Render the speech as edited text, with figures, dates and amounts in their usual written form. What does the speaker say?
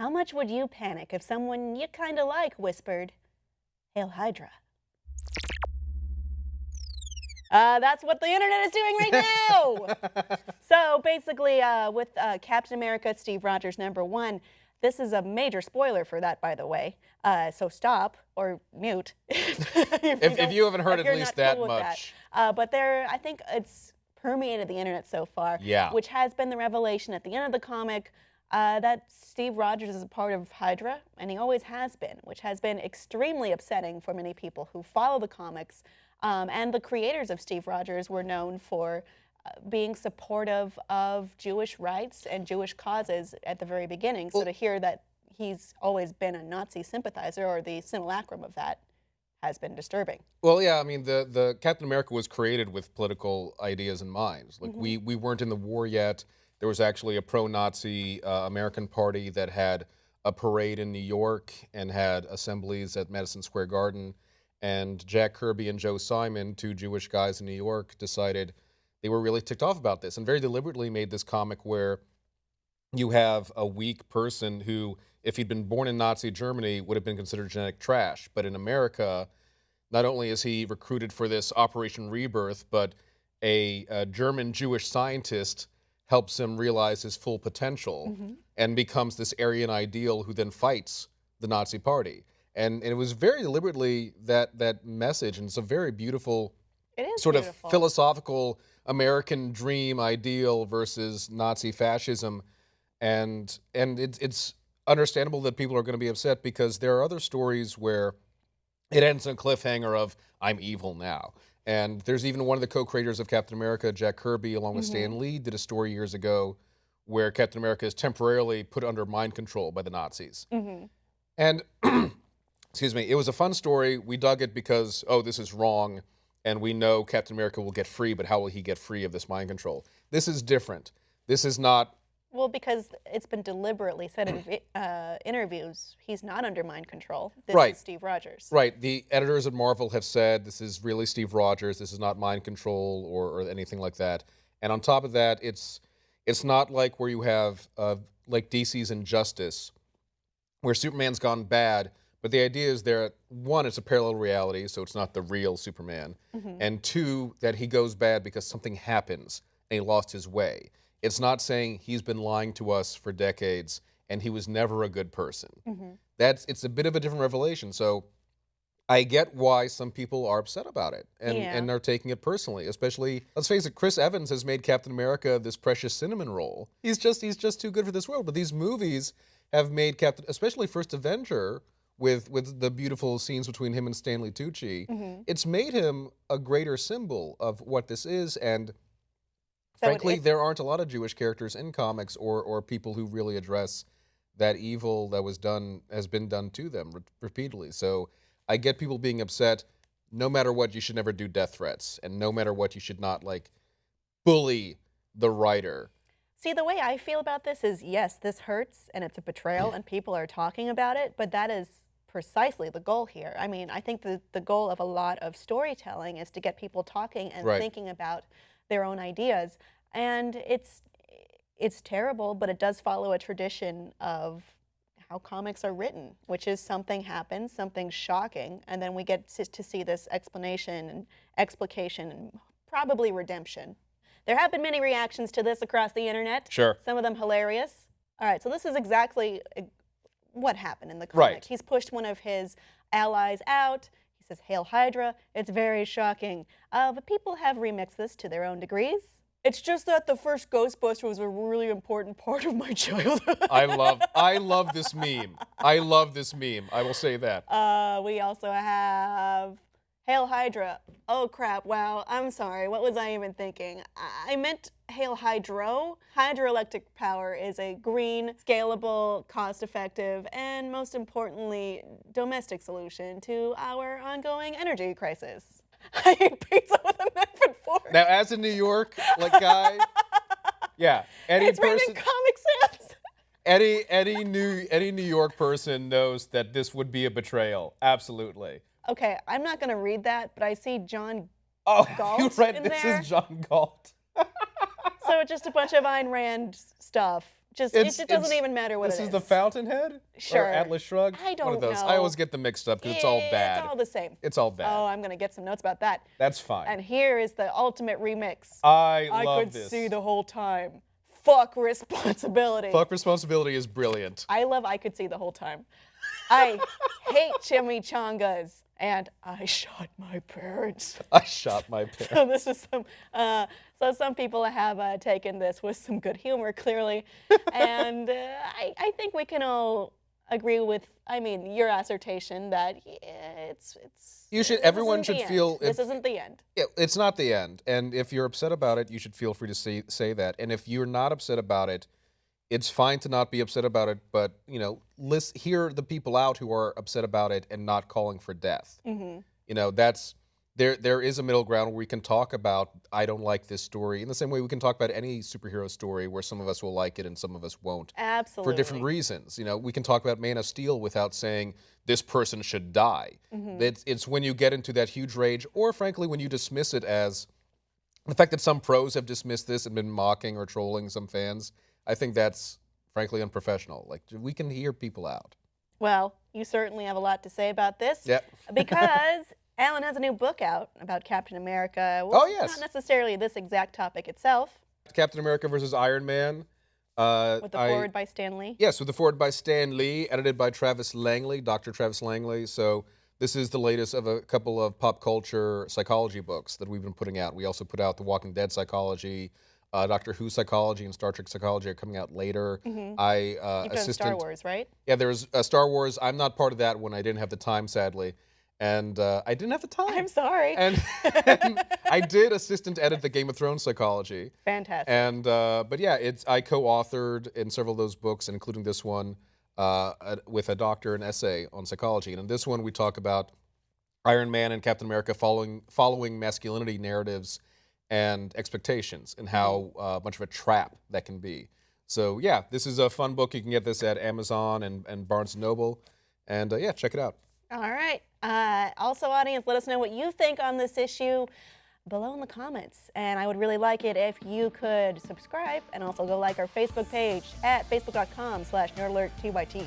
How much would you panic if someone you kinda like whispered, Hail Hydra? That's what the internet is doing right now! So basically, with Captain America, Steve Rogers #1, this is a major spoiler for that, by the way. So stop or mute If you haven't heard if at you're least not that cool with that. much. But I think it's permeated the internet so far, Yeah. which has been the revelation at the end of the comic that Steve Rogers is a part of Hydra, and he always has been, which has been extremely upsetting for many people who follow the comics. And the creators of Steve Rogers were known for being supportive of Jewish rights and Jewish causes at the very beginning. So to hear that he's always been a Nazi sympathizer, or the simulacrum of that, has been disturbing. Well, yeah, I mean, the Captain America was created with political ideas in mind. Like, we weren't in the war yet. There was actually a pro-Nazi American party that had a parade in New York and had assemblies at Madison Square Garden. And Jack Kirby and Joe Simon, two Jewish guys in New York, decided they were really ticked off about this and very deliberately made this comic where you have a weak person who, if he'd been born in Nazi Germany, would have been considered genetic trash. But in America, not only is he recruited for this Operation Rebirth, but a German Jewish scientist helps him realize his full potential and becomes this Aryan ideal who then fights the Nazi party. And it was very deliberately that message, and it's a very beautiful sort of philosophical American dream ideal versus Nazi fascism. And it's understandable that people are going to be upset because there are other stories where it ends on a cliffhanger of, I'm evil now. And there's even one of the co-creators of Captain America, Jack Kirby, along with Stan Lee, did a story years ago where Captain America is temporarily put under mind control by the Nazis. And, excuse me, it was a fun story. We dug it because, oh, this is wrong, and we know Captain America will get free, but how will he get free of this mind control? This is different. This is not... Well, because it's been deliberately said in interviews, he's not under mind control. This is Steve Rogers. Right. The editors at Marvel have said this is really Steve Rogers. This is not mind control or anything like that. And on top of that, it's not like where you have like DC's Injustice, where Superman's gone bad. But the idea is one, it's a parallel reality, so it's not the real Superman. And two, that he goes bad because something happens and he lost his way. It's not saying he's been lying to us for decades and he was never a good person. It's a bit of a different revelation. So I get why some people are upset about it and are taking it personally. Especially, let's face it, Chris Evans has made Captain America this precious cinnamon roll. He's just too good for this world. But these movies have made Captain, especially First Avenger, with the beautiful scenes between him and Stanley Tucci, it's made him a greater symbol of what this is. And frankly, there aren't a lot of Jewish characters in comics or people who really address that evil that has been done to them repeatedly. So I get people being upset. No matter what, you should never do death threats, and no matter what, you should not bully the writer. See, the way I feel about this is, yes, this hurts and it's a betrayal and people are talking about it, but that is precisely the goal here. I mean, I think the goal of a lot of storytelling is to get people talking and thinking about their own ideas. And it's terrible, but it does follow a tradition of how comics are written, which is something happens, something shocking, and then we get to see this explanation and explication and probably redemption. There have been many reactions to this across the internet. Sure. Some of them hilarious. All right, so this is exactly what happened in the comic. He's pushed one of his allies out. He says, Hail Hydra. It's very shocking. But people have remixed this to their own degrees. It's just that the first Ghostbuster was a really important part of my childhood. I love this meme. I love this meme. I will say that. We also have Hail Hydra. Oh crap, wow, I'm sorry, what was I even thinking? I meant Hail Hydro. Hydroelectric power is a green, scalable, cost-effective, and most importantly, domestic solution to our ongoing energy crisis. I ate pizza with a knife and fork. Now, as a New York guy, yeah, it's written in Comic Sans. Any New York person knows that this would be a betrayal. Absolutely. Okay, I'm not going to read that, but I see John Galt you read in this there. is John Galt. So just a bunch of Ayn Rand stuff. it just doesn't even matter what it is. This is the Fountainhead? Sure. Or Atlas Shrugged? I don't One of those. know. I always get them mixed up because it's all bad. It's all the same. It's all bad. Oh, I'm going to get some notes about that. That's fine. And here is the ultimate remix. I love this. I could see the whole time. Fuck responsibility. Fuck responsibility is brilliant. I love I could see the whole time. I hate chimichangas. And I shot my parents. I shot my parents. So this is some people have taken this with some good humor, clearly, and I think we can all agree with, your assertion that everyone should feel this isn't the end. It's not the end, and if you're upset about it, you should feel free to say that. And if you're not upset about it, it's fine to not be upset about it, but hear the people out who are upset about it and not calling for death. That's there is a middle ground where we can talk about, I don't like this story, in the same way we can talk about any superhero story where some of us will like it and some of us won't. Absolutely. For different reasons. We can talk about Man of Steel without saying this person should die. It's when you get into that huge rage, or frankly when you dismiss it as the fact that some pros have dismissed this and been mocking or trolling some fans. I think that's frankly unprofessional. Like, we can hear people out. Well, you certainly have a lot to say about this. Yep. Because Alan has a new book out about Captain America. Well, oh, yes. Not necessarily this exact topic itself. Captain America versus Iron Man. With the foreword by Stan Lee. Yes, with the foreword by Stan Lee, edited by Travis Langley, Dr. Travis Langley. So this is the latest of a couple of pop culture psychology books that we've been putting out. We also put out The Walking Dead Psychology, Doctor Who Psychology and Star Trek Psychology are coming out later. You've done Star Wars, right? Yeah, there's Star Wars. I'm not part of that one. I didn't have the time, sadly. And I didn't have the time. I'm sorry. And I did assistant edit the Game of Thrones Psychology. Fantastic. And but yeah, I co-authored in several of those books, including this one with a doctor, an essay on psychology. And in this one, we talk about Iron Man and Captain America following masculinity narratives and expectations, and how much of a trap that can be. So yeah, this is a fun book. You can get this at Amazon and Barnes & Noble. And yeah, check it out. All right. Also, audience, let us know what you think on this issue below in the comments. And I would really like it if you could subscribe and also go like our Facebook page at facebook.com/NerdAlertTYT.